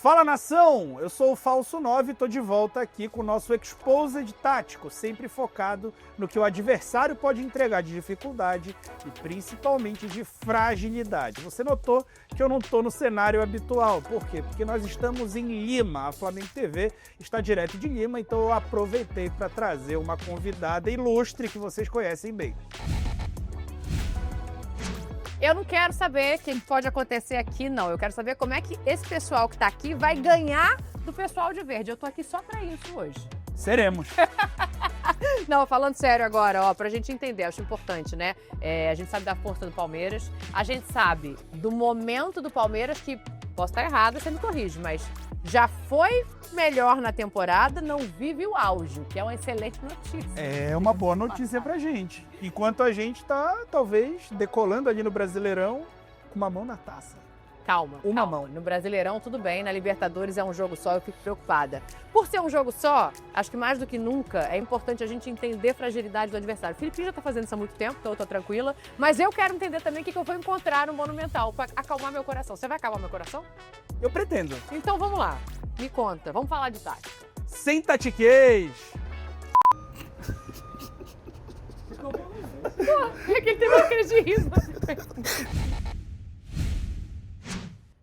Fala, nação! Eu sou o Falso 9 e tô de volta aqui com o nosso Exposed tático, sempre focado no que o adversário pode entregar de dificuldade e principalmente de fragilidade. Você notou que eu não tô no cenário habitual. Por quê? Porque nós estamos em Lima. A Flamengo TV está direto de Lima, então eu aproveitei para trazer uma convidada ilustre que vocês conhecem bem. Eu não quero saber o que pode acontecer aqui, não. Eu quero saber como é que esse pessoal que tá aqui vai ganhar do pessoal de verde. Eu tô aqui só pra isso hoje. Seremos. Não, falando sério agora, ó, pra gente entender, acho importante, né? A gente sabe da força do Palmeiras, a gente sabe do momento do Palmeiras, que posso estar errada, você me corrige, mas já foi melhor na temporada, não vive o auge, que é uma excelente notícia. É uma boa notícia pra gente. Enquanto a gente tá, talvez, decolando ali no Brasileirão com uma mão na taça. Calma. Mão. No Brasileirão, tudo bem. Na Libertadores é um jogo só, eu fico preocupada. Por ser um jogo só, acho que mais do que nunca é importante a gente entender a fragilidade do adversário. O Filipinho já tá fazendo isso há muito tempo, então eu tô tranquila. Mas eu quero entender também o que eu vou encontrar no Monumental pra acalmar meu coração. Você vai acalmar meu coração? Eu pretendo. Então vamos lá. Me conta. Vamos falar de tática. Sem tatiquês! É que ele teve uma crise de riso.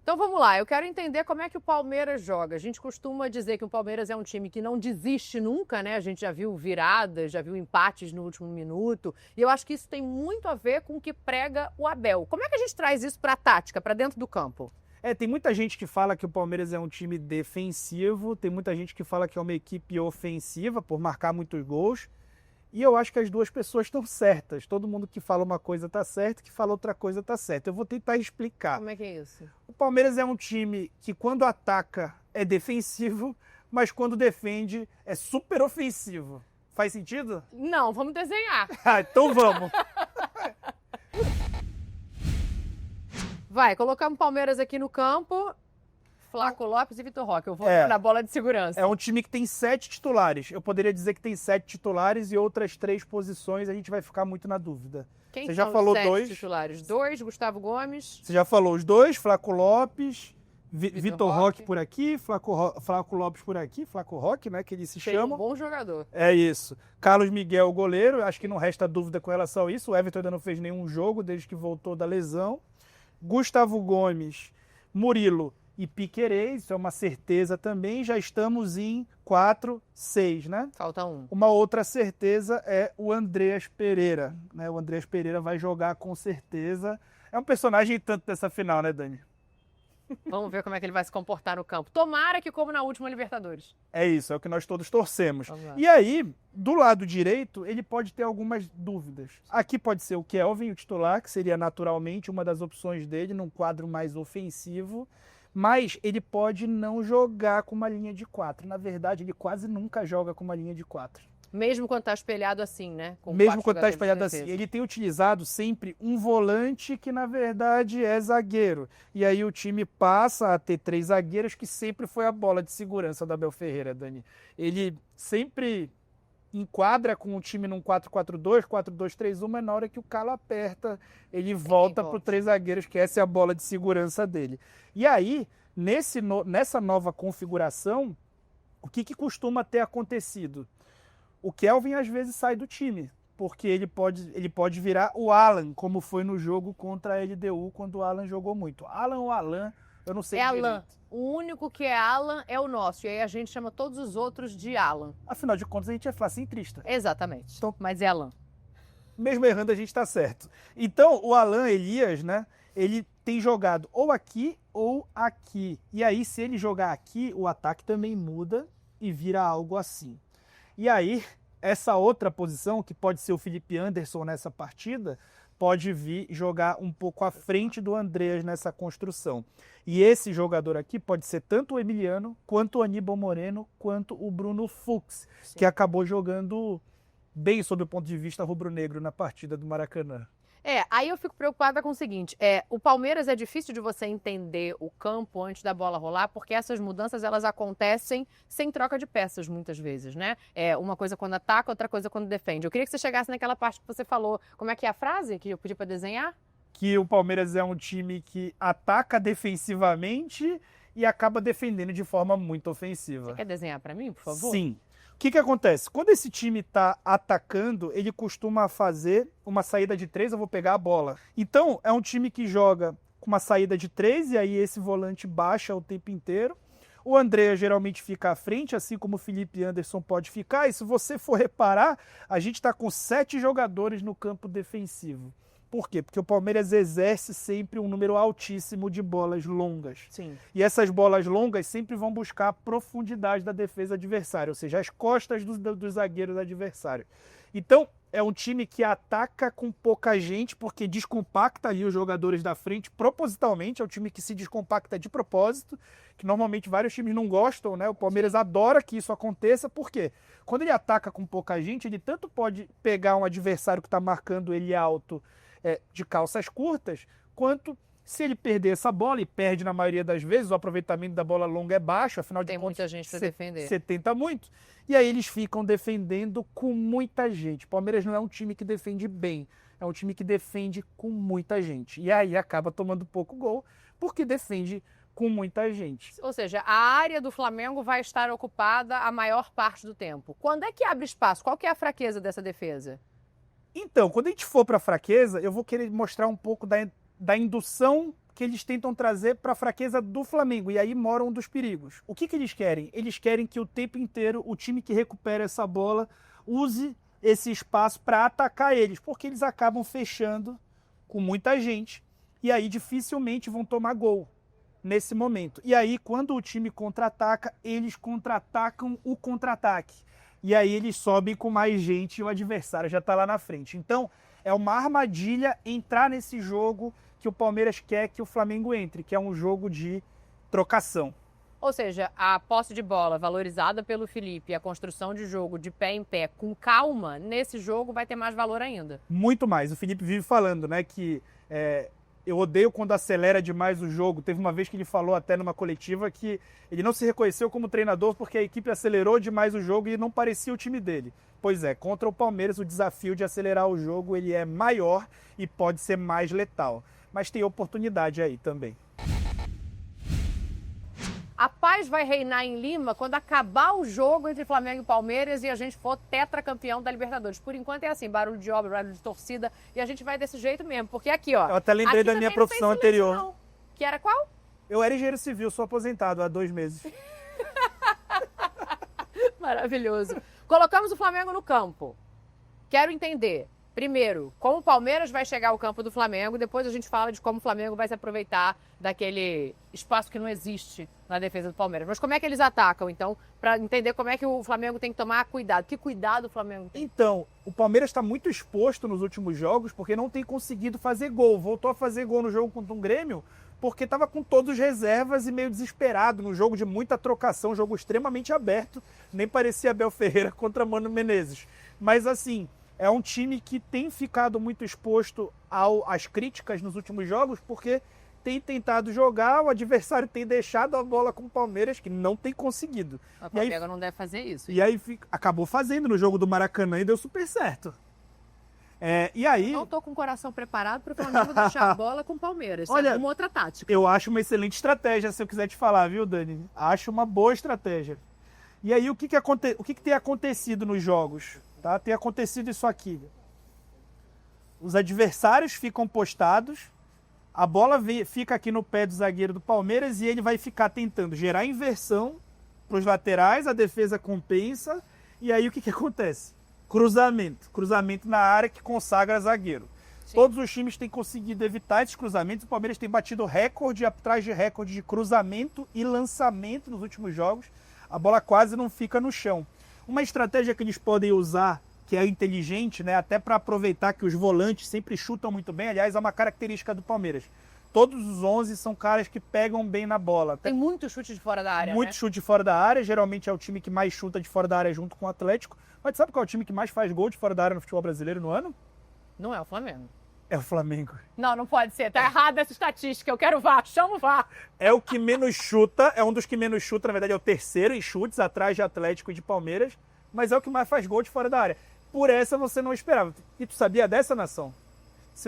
Então vamos lá, eu quero entender como é que o Palmeiras joga. A gente costuma dizer que o Palmeiras é um time que não desiste nunca, né? A gente já viu viradas, já viu empates no último minuto. E eu acho que isso tem muito a ver com o que prega o Abel. Como é que a gente traz isso para a tática, para dentro do campo? Tem muita gente que fala que o Palmeiras é um time defensivo, tem muita gente que fala que é uma equipe ofensiva por marcar muitos gols. E eu acho que as duas pessoas estão certas. Todo mundo que fala uma coisa está certo, que fala outra coisa está certo. Eu vou tentar explicar. Como é que é isso? O Palmeiras é um time que quando ataca é defensivo, mas quando defende é super ofensivo. Faz sentido? Não, vamos desenhar. Então vamos. Vai, colocamos o Palmeiras aqui no campo. Flaco Lopes e Vitor Roque. Eu vou na bola de segurança. É um time que tem 7 titulares. Eu poderia dizer que tem 7 titulares e outras 3 posições a gente vai ficar muito na dúvida. Quem Você são já falou os 7 dois titulares? 2, Gustavo Gomes. Você já falou os dois, Flaco Lopes, Vitor Roque Roque por aqui, Flaco Lopes por aqui, Flaco Roque, né, que eles se chamam. Um bom jogador. É isso. Carlos Miguel, goleiro, acho que não resta dúvida com relação a isso. O Everton ainda não fez nenhum jogo desde que voltou da lesão. Gustavo Gomes, Murilo e Piquerez, isso é uma certeza também. Já estamos em 4, 6, né? Falta um. Uma outra certeza é o Andreas Pereira, né? O Andreas Pereira vai jogar com certeza. É um personagem tanto dessa final, né, Dani? Vamos ver como é que ele vai se comportar no campo. Tomara que como na última Libertadores. É isso, é o que nós todos torcemos. Vamos lá. E aí, do lado direito, ele pode ter algumas dúvidas. Aqui pode ser o Kelvin, o titular, que seria naturalmente uma das opções dele, num quadro mais ofensivo. Mas ele pode não jogar com uma linha de 4. Na verdade, ele quase nunca joga com uma linha de 4. Mesmo quando está espelhado assim, né? Com Mesmo quando está jogadores de espelhado defesa. assim. Ele tem utilizado sempre um volante que, na verdade, é zagueiro. E aí o time passa a ter 3 zagueiros, que sempre foi a bola de segurança da Abel Ferreira, Dani. Ele sempre enquadra com o time num 4-4-2, 4-2-3-1, mas na hora que o calo aperta, ele volta para os 3 zagueiros, que essa é a bola de segurança dele. E aí, nessa nova configuração, o que costuma ter acontecido? O Kelvin às vezes sai do time, porque ele pode virar o Alan, como foi no jogo contra a LDU, quando o Alan jogou muito. Alan ou Alan, eu não sei direito. Alan. O único que é Alan é o nosso, e aí a gente chama todos os outros de Alan. Afinal de contas, a gente é flacentrista. Exatamente. Então, mas é Alan. Mesmo errando, a gente está certo. Então, o Alan Elias, né, ele tem jogado ou aqui ou aqui. E aí, se ele jogar aqui, o ataque também muda e vira algo assim. E aí, essa outra posição, que pode ser o Felipe Anderson nessa partida, pode vir jogar um pouco à frente do Andreas nessa construção. E esse jogador aqui pode ser tanto o Emiliano, quanto o Aníbal Moreno, quanto o Bruno Fux, que acabou jogando bem sob o ponto de vista rubro-negro na partida do Maracanã. Aí eu fico preocupada com o seguinte, o Palmeiras é difícil de você entender o campo antes da bola rolar, porque essas mudanças elas acontecem sem troca de peças muitas vezes, né? Uma coisa quando ataca, outra coisa quando defende. Eu queria que você chegasse naquela parte que você falou, como é que é a frase que eu pedi para desenhar? Que o Palmeiras é um time que ataca defensivamente e acaba defendendo de forma muito ofensiva. Você quer desenhar para mim, por favor? Sim. O que acontece? Quando esse time está atacando, ele costuma fazer uma saída de 3, eu vou pegar a bola. Então, é um time que joga com uma saída de 3, e aí esse volante baixa o tempo inteiro. O André geralmente fica à frente, assim como o Felipe Anderson pode ficar. E se você for reparar, a gente está com 7 jogadores no campo defensivo. Por quê? Porque o Palmeiras exerce sempre um número altíssimo de bolas longas. Sim. E essas bolas longas sempre vão buscar a profundidade da defesa adversária, ou seja, as costas dos zagueiros adversários. Então, é um time que ataca com pouca gente, porque descompacta ali os jogadores da frente propositalmente. É um time que se descompacta de propósito, que normalmente vários times não gostam, né? O Palmeiras adora que isso aconteça, por quê? Quando ele ataca com pouca gente, ele tanto pode pegar um adversário que está marcando ele alto, de calças curtas, quanto se ele perder essa bola, e perde na maioria das vezes, o aproveitamento da bola longa é baixo, afinal de Tem contas... muita gente para defender. Você tenta muito. E aí eles ficam defendendo com muita gente. O Palmeiras não é um time que defende bem, é um time que defende com muita gente. E aí acaba tomando pouco gol, porque defende com muita gente. Ou seja, a área do Flamengo vai estar ocupada a maior parte do tempo. Quando é que abre espaço? Qual que é a fraqueza dessa defesa? Então, quando a gente for para a fraqueza, eu vou querer mostrar um pouco da indução que eles tentam trazer para a fraqueza do Flamengo. E aí mora um dos perigos. O que eles querem? Eles querem que o tempo inteiro o time que recupera essa bola use esse espaço para atacar eles, porque eles acabam fechando com muita gente e aí dificilmente vão tomar gol nesse momento. E aí, quando o time contra-ataca, eles contra-atacam o contra-ataque. E aí eles sobem com mais gente e o adversário já está lá na frente. Então, é uma armadilha entrar nesse jogo que o Palmeiras quer que o Flamengo entre, que é um jogo de trocação. Ou seja, a posse de bola valorizada pelo Felipe e a construção de jogo de pé em pé com calma, nesse jogo vai ter mais valor ainda. Muito mais. O Felipe vive falando, né, que eu odeio quando acelera demais o jogo. Teve uma vez que ele falou até numa coletiva que ele não se reconheceu como treinador porque a equipe acelerou demais o jogo e não parecia o time dele. Pois é, contra o Palmeiras o desafio de acelerar o jogo ele é maior e pode ser mais letal. Mas tem oportunidade aí também. A paz vai reinar em Lima quando acabar o jogo entre Flamengo e Palmeiras e a gente for tetracampeão da Libertadores. Por enquanto é assim, barulho de obra, barulho de torcida, e a gente vai desse jeito mesmo. Porque aqui, ó... Eu até lembrei da minha profissão anterior. Não. Que era qual? Eu era engenheiro civil, sou aposentado há 2 meses. Maravilhoso. Colocamos o Flamengo no campo. Quero entender, primeiro, como o Palmeiras vai chegar ao campo do Flamengo, depois a gente fala de como o Flamengo vai se aproveitar daquele espaço que não existe na defesa do Palmeiras. Mas como é que eles atacam, então, para entender como é que o Flamengo tem que tomar cuidado? Que cuidado o Flamengo tem? Então, o Palmeiras está muito exposto nos últimos jogos porque não tem conseguido fazer gol. Voltou a fazer gol no jogo contra um Grêmio porque estava com todos os reservas e meio desesperado, num jogo de muita trocação, jogo extremamente aberto, nem parecia Abel Ferreira contra Mano Menezes. Mas assim, é um time que tem ficado muito exposto às críticas nos últimos jogos, porque tem tentado jogar, o adversário tem deixado a bola com o Palmeiras, que não tem conseguido. O Flamengo não deve fazer isso. E aí acabou fazendo no jogo do Maracanã e deu super certo. E aí... Eu não tô com o coração preparado para o Flamengo deixar a bola com o Palmeiras. Olha, uma outra tática. Eu acho uma excelente estratégia, se eu quiser te falar, viu, Dani? Acho uma boa estratégia. E aí, o que tem acontecido nos jogos? Tá? Tem acontecido isso aqui. Os adversários ficam postados, a bola fica aqui no pé do zagueiro do Palmeiras e ele vai ficar tentando gerar inversão para os laterais, a defesa compensa, e aí o que acontece? Cruzamento na área que consagra zagueiro. Sim. Todos os times têm conseguido evitar esses cruzamentos. O Palmeiras tem batido recorde atrás de recorde de cruzamento e lançamento nos últimos jogos. A bola quase não fica no chão. Uma estratégia que eles podem usar, que é inteligente, né, até para aproveitar que os volantes sempre chutam muito bem. Aliás, é uma característica do Palmeiras. Todos os 11 são caras que pegam bem na bola. Tem muito chute de fora da área, Muito chute de fora da área. Geralmente é o time que mais chuta de fora da área junto com o Atlético. Mas sabe qual é o time que mais faz gol de fora da área no futebol brasileiro no ano? Não é o Flamengo. É o Flamengo. Não pode ser. Tá errada essa estatística. Eu quero o VAR. Chama o VAR. É o que menos chuta. É um dos que menos chuta. Na verdade, é o terceiro em chutes, atrás de Atlético e de Palmeiras. Mas é o que mais faz gol de fora da área. Por essa você não esperava. E tu sabia dessa, Nação? Se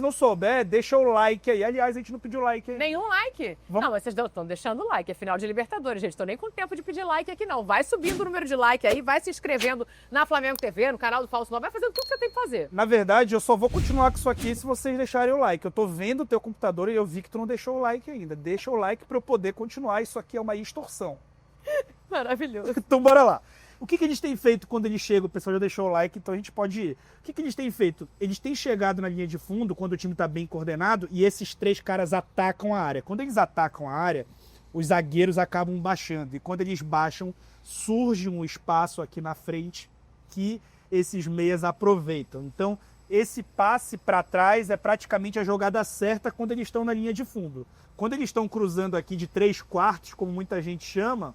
não souber, deixa o like aí. Aliás, a gente não pediu like aí. Nenhum like? Vamos... Não, mas vocês estão deixando like, é final de Libertadores, gente. Tô nem com tempo de pedir like aqui, não. Vai subindo o número de like aí, vai se inscrevendo na Flamengo TV, no canal do Falso 9, vai fazendo tudo que você tem que fazer. Na verdade, eu só vou continuar com isso aqui se vocês deixarem o like. Eu tô vendo o teu computador e eu vi que tu não deixou o like ainda. Deixa o like pra eu poder continuar. Isso aqui é uma extorsão. Maravilhoso. Então, bora lá. O que eles têm feito quando eles chegam? O pessoal já deixou o like, então a gente pode ir. O que eles têm feito? Eles têm chegado na linha de fundo, quando o time está bem coordenado, e esses 3 caras atacam a área. Quando eles atacam a área, os zagueiros acabam baixando. E quando eles baixam, surge um espaço aqui na frente que esses meias aproveitam. Então, esse passe para trás é praticamente a jogada certa quando eles estão na linha de fundo. Quando eles estão cruzando aqui de 3/4, como muita gente chama,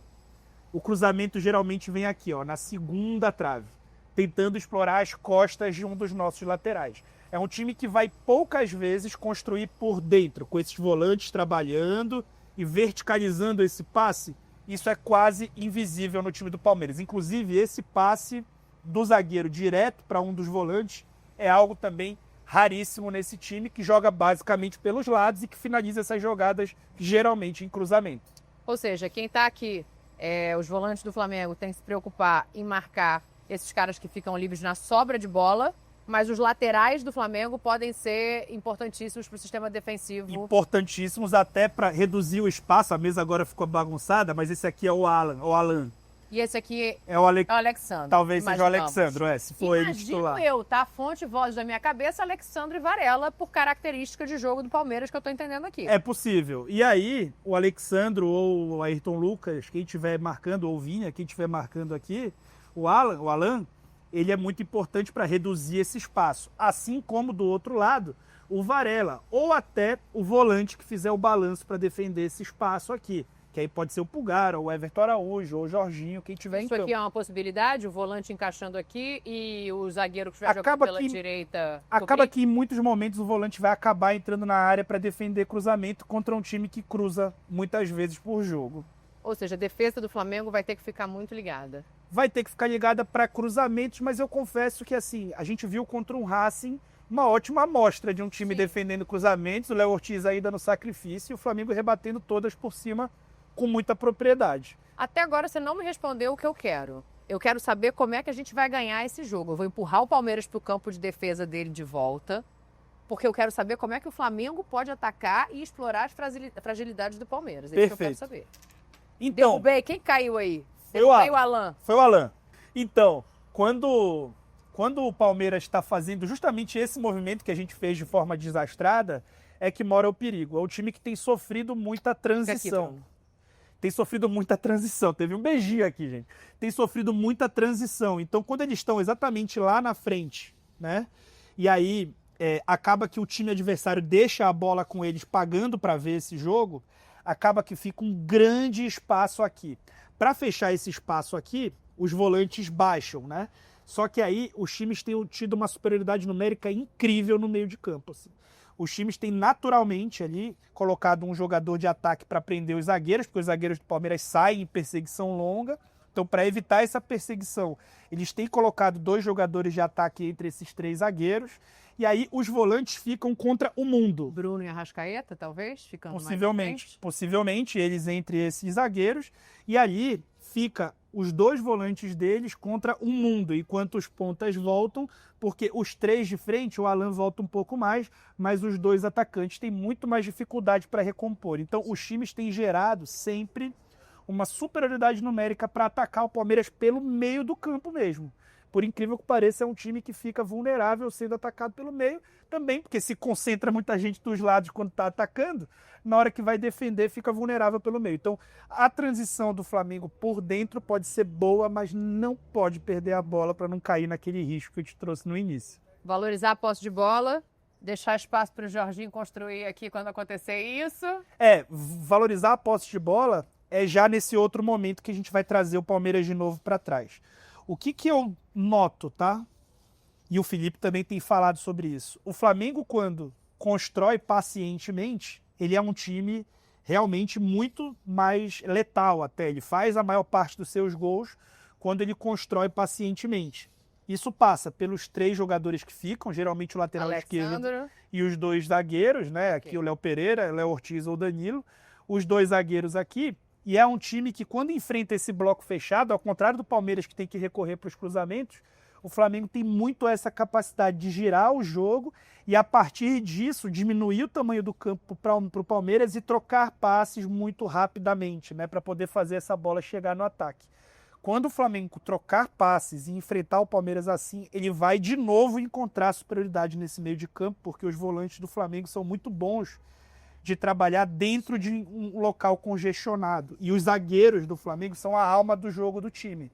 o cruzamento geralmente vem aqui, ó, na segunda trave, tentando explorar as costas de um dos nossos laterais. É um time que vai poucas vezes construir por dentro, com esses volantes trabalhando e verticalizando esse passe. Isso é quase invisível no time do Palmeiras. Inclusive, esse passe do zagueiro direto para um dos volantes é algo também raríssimo nesse time, que joga basicamente pelos lados e que finaliza essas jogadas geralmente em cruzamento. Ou seja, quem está aqui, os volantes do Flamengo têm que se preocupar em marcar esses caras que ficam livres na sobra de bola, mas os laterais do Flamengo podem ser importantíssimos para o sistema defensivo. Importantíssimos até para reduzir o espaço. A mesa agora ficou bagunçada, mas esse aqui é o Alan. E esse aqui é o Alexandre. Talvez seja o Alexandre, se for ele titular. Eu, tá? Fonte e voz da minha cabeça, Alexandre Varela, por característica de jogo do Palmeiras que eu tô entendendo aqui. É possível. E aí, o Alexandre ou o Ayrton Lucas, quem estiver marcando, ou o Vinha, quem estiver marcando aqui, o Alan, ele é muito importante para reduzir esse espaço. Assim como do outro lado, o Varela, ou até o volante que fizer o balanço para defender esse espaço aqui. Que aí pode ser o Pulgar, ou o Everton Araújo, ou o Jorginho, quem tiver em campo. Isso aqui é uma possibilidade, o volante encaixando aqui e o zagueiro que estiver jogando pela direita. Acaba que em muitos momentos o volante vai acabar entrando na área para defender cruzamento contra um time que cruza muitas vezes por jogo. Ou seja, a defesa do Flamengo vai ter que ficar muito ligada. Vai ter que ficar ligada para cruzamentos, mas eu confesso que assim, a gente viu contra um Racing uma ótima amostra de um time defendendo cruzamentos, o Léo Ortiz aí dando sacrifício e o Flamengo rebatendo todas por cima com muita propriedade. Até agora você não me respondeu o que eu quero. Eu quero saber como é que a gente vai ganhar esse jogo. Eu vou empurrar o Palmeiras para o campo de defesa dele de volta, porque eu quero saber como é que o Flamengo pode atacar e explorar as fragilidades do Palmeiras. É isso que eu quero saber. Então, derrubei. Quem caiu aí? Foi o Alan. Foi o Alan. Então, quando o Palmeiras está fazendo justamente esse movimento que a gente fez de forma desastrada, é que mora o perigo. É um time que tem sofrido muita transição. Tem sofrido muita transição. Teve um beijinho aqui, gente. Tem sofrido muita transição. Então, quando eles estão exatamente lá na frente, né? E aí acaba que o time adversário deixa a bola com eles pagando para ver esse jogo, acaba que fica um grande espaço aqui. Para fechar esse espaço aqui, os volantes baixam, né? Só que aí os times têm tido uma superioridade numérica incrível no meio de campo, assim. Os times têm naturalmente ali colocado um jogador de ataque para prender os zagueiros, porque os zagueiros do Palmeiras saem em perseguição longa. Então, para evitar essa perseguição, eles têm colocado 2 jogadores de ataque entre esses 3 zagueiros. E aí os volantes ficam contra o mundo. Bruno e Arrascaeta, talvez? Ficando Possivelmente, eles entre esses zagueiros. E ali fica os 2 volantes deles contra o mundo, enquanto os pontas voltam, porque os 3 de frente, o Alan volta um pouco mais, mas os 2 atacantes têm muito mais dificuldade para recompor. Então, os times têm gerado sempre uma superioridade numérica para atacar o Palmeiras pelo meio do campo mesmo. Por incrível que pareça, é um time que fica vulnerável sendo atacado pelo meio, também porque se concentra muita gente dos lados quando está atacando, na hora que vai defender fica vulnerável pelo meio. Então, a transição do Flamengo por dentro pode ser boa, mas não pode perder a bola para não cair naquele risco que eu te trouxe no início. Valorizar a posse de bola, deixar espaço para o Jorginho construir aqui quando acontecer isso. Valorizar a posse de bola é já nesse outro momento que a gente vai trazer o Palmeiras de novo para trás. O que eu noto, tá? E o Felipe também tem falado sobre isso. O Flamengo, quando constrói pacientemente, ele é um time realmente muito mais letal até. Ele faz a maior parte dos seus gols quando ele constrói pacientemente. Isso passa pelos 3 jogadores que ficam, geralmente o lateral esquerdo e os 2 zagueiros, né? Aqui o Léo Pereira, Léo Ortiz ou Danilo. Os 2 zagueiros aqui. E é um time que, quando enfrenta esse bloco fechado, ao contrário do Palmeiras, que tem que recorrer para os cruzamentos, o Flamengo tem muito essa capacidade de girar o jogo e, a partir disso, diminuir o tamanho do campo para o Palmeiras e trocar passes muito rapidamente, né? Para poder fazer essa bola chegar no ataque. Quando o Flamengo trocar passes e enfrentar o Palmeiras assim, ele vai de novo encontrar superioridade nesse meio de campo, porque os volantes do Flamengo são muito bons de trabalhar dentro de um local congestionado. E os zagueiros do Flamengo são a alma do jogo do time.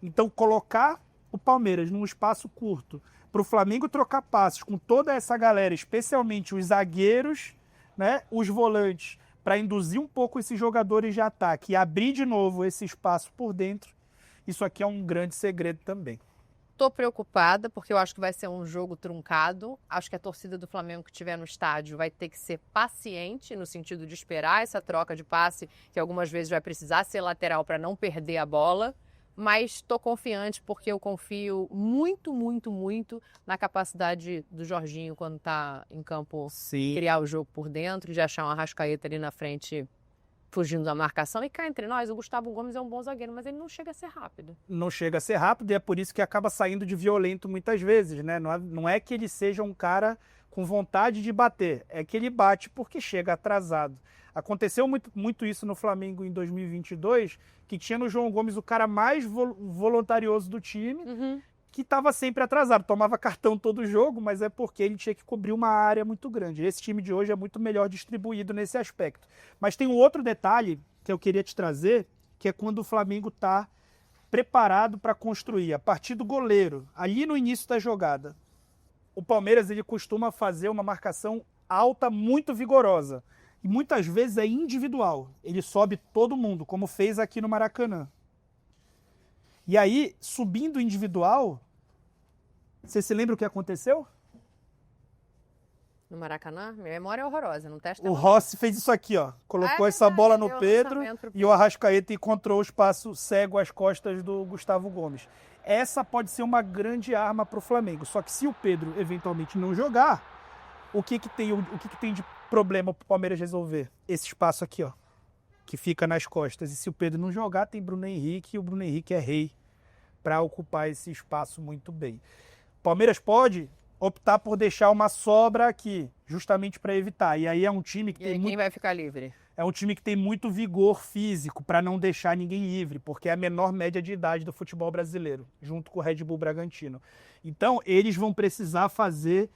Então, colocar o Palmeiras num espaço curto para o Flamengo trocar passes com toda essa galera, especialmente os zagueiros, né, os volantes, para induzir um pouco esses jogadores de ataque e abrir de novo esse espaço por dentro, isso aqui é um grande segredo também. Estou preocupada porque eu acho que vai ser um jogo truncado. Acho que a torcida do Flamengo que estiver no estádio vai ter que ser paciente no sentido de esperar essa troca de passe, que algumas vezes vai precisar ser lateral para não perder a bola. Mas estou confiante porque eu confio muito, muito, muito na capacidade do Jorginho quando está em campo. Sim. Criar o jogo por dentro, de achar um Arrascaeta ali na frente fugindo da marcação. E cá entre nós, o Gustavo Gomes é um bom zagueiro, mas ele não chega a ser rápido. Não chega a ser rápido e é por isso que acaba saindo de violento muitas vezes, né? Não é que ele seja um cara com vontade de bater, é que ele bate porque chega atrasado. Aconteceu muito isso no Flamengo em 2022, que tinha no João Gomes o cara mais voluntarioso do time, que estava sempre atrasado, tomava cartão todo jogo, mas é porque ele tinha que cobrir uma área muito grande. Esse time de hoje é muito melhor distribuído nesse aspecto. Mas tem um outro detalhe que eu queria te trazer, que é quando o Flamengo está preparado para construir, a partir do goleiro, ali no início da jogada. O Palmeiras ele costuma fazer uma marcação alta, muito vigorosa. E muitas vezes é individual. Ele sobe todo mundo, como fez aqui no Maracanã. E aí, subindo individual, você se lembra o que aconteceu? No Maracanã? Minha memória é horrorosa, não testa. O Rossi fez isso aqui, ó. Colocou essa bola no Pedro e o Arrascaeta encontrou o espaço cego às costas do Gustavo Gomes. Essa pode ser uma grande arma para o Flamengo. Só que se o Pedro eventualmente não jogar, o que tem de problema para o Palmeiras resolver? Esse espaço aqui, ó, que fica nas costas. E se o Pedro não jogar, tem Bruno Henrique, e o Bruno Henrique é rei para ocupar esse espaço muito bem. O Palmeiras pode optar por deixar uma sobra aqui, justamente para evitar. E aí é um time que quem vai ficar livre? É um time que tem muito vigor físico para não deixar ninguém livre, porque é a menor média de idade do futebol brasileiro, junto com o Red Bull Bragantino. Então, eles vão precisar fazer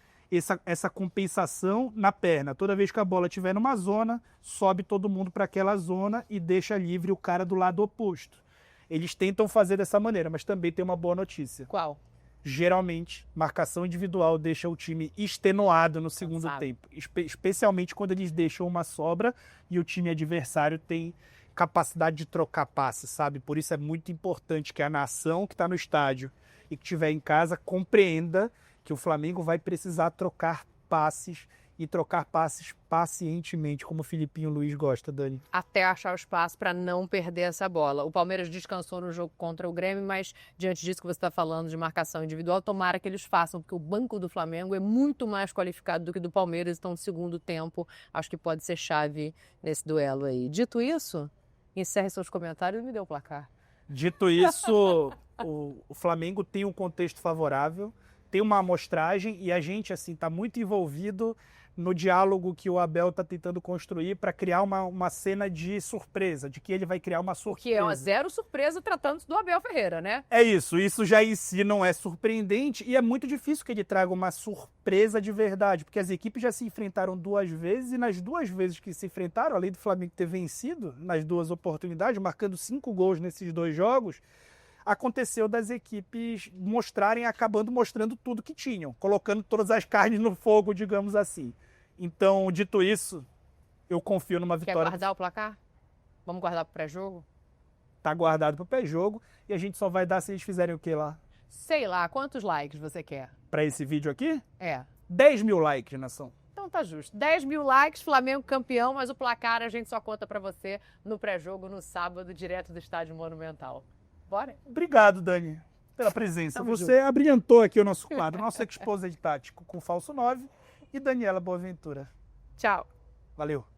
essa compensação na perna. Toda vez que a bola estiver numa zona, sobe todo mundo para aquela zona e deixa livre o cara do lado oposto. Eles tentam fazer dessa maneira, mas também tem uma boa notícia. Qual? Geralmente, marcação individual deixa o time extenuado no segundo tempo. Especialmente quando eles deixam uma sobra e o time adversário tem capacidade de trocar passes, sabe? Por isso é muito importante que a nação que está no estádio e que estiver em casa compreenda que o Flamengo vai precisar trocar passes e trocar passes pacientemente, como o Filipinho Luiz gosta, Dani. Até achar o espaço para não perder essa bola. O Palmeiras descansou no jogo contra o Grêmio, mas diante disso que você está falando de marcação individual, tomara que eles façam, porque o banco do Flamengo é muito mais qualificado do que do Palmeiras, então no segundo tempo acho que pode ser chave nesse duelo aí. Dito isso, encerre seus comentários e me dê o placar. Dito isso, o Flamengo tem um contexto favorável, tem uma amostragem e a gente assim está muito envolvido no diálogo que o Abel está tentando construir para criar uma cena de surpresa, de que ele vai criar uma surpresa. Que é uma zero surpresa tratando-se do Abel Ferreira, né? É isso já em si não é surpreendente e é muito difícil que ele traga uma surpresa de verdade, porque as equipes já se enfrentaram 2 vezes e nas 2 vezes que se enfrentaram, além do Flamengo ter vencido nas 2 oportunidades, marcando 5 gols nesses 2 jogos, aconteceu das equipes acabando mostrando tudo que tinham, colocando todas as carnes no fogo, digamos assim. Então, dito isso, eu confio numa vitória. Quer guardar o placar? Vamos guardar para o pré-jogo? Tá guardado para o pré-jogo e a gente só vai dar se eles fizerem o que lá? Sei lá, quantos likes você quer? Para esse vídeo aqui? É. 10 mil likes, nação. Então tá justo. 10 mil likes, Flamengo campeão, mas o placar a gente só conta para você no pré-jogo no sábado, direto do Estádio Monumental. Bora? Obrigado, Dani. pela presença. Tamo Você abrilhantou aqui o nosso quadro, nosso Exposed Tático com Falso 9 e Daniela Boaventura. Tchau. Valeu.